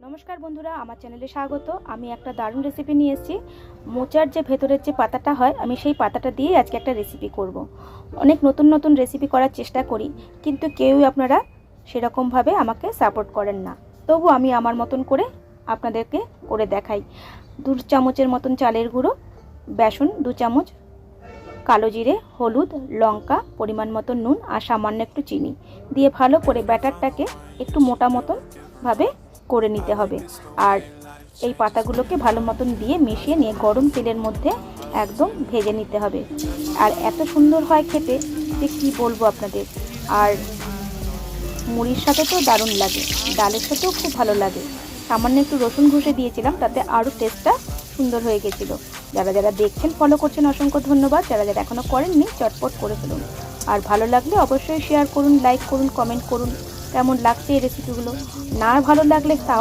নমস্কার বন্ধুরা, আমার চ্যানেলে স্বাগত। আমি একটা দারুণ রেসিপি নিয়ে এসেছি। মোচার যে ভেতরের যে পাতাটা হয়, আমি সেই পাতাটা দিয়ে আজকে একটা রেসিপি করব। অনেক নতুন নতুন রেসিপি করার চেষ্টা করি, কিন্তু কেউই আপনারা সেরকমভাবে আমাকে সাপোর্ট করেন না। তবু আমি আমার মতন করে আপনাদেরকে করে দেখাই। 2 চামচের মতন চালের গুঁড়ো, বেসন 2 চামচ, কালো জিরে, হলুদ, লঙ্কা, পরিমাণ মতো নুন আর সামান্য একটু চিনি দিয়ে ভালো করে ব্যাটারটাকে একটু মোটা মতন ভাবে করে নিতে হবে। আর এই পাতাগুলোকে ভালো মতন দিয়ে মিশিয়ে নিয়ে গরম তেলের মধ্যে একদম ভেজে নিতে হবে। আর এত সুন্দর হয় খেতে যে কী বলবো আপনাদের। আর মুড়ির সাথে তো দারুণ লাগে, ডালের সাথেও খুব ভালো লাগে। সামান্য একটু রসুন ঘষে দিয়েছিলাম, তাতে আরও টেস্টটা সুন্দর হয়ে গেছিলো। যারা যারা দেখছেন, ফলো করছেন, অসংখ্য ধন্যবাদ। যারা যারা এখনও করেননি, চটপট করে ফেলুন। আর ভালো লাগলে অবশ্যই শেয়ার করুন, লাইক করুন, কমেন্ট করুন কেমন লাগছে এই রেসিপিগুলো। না ভালো লাগলে তাও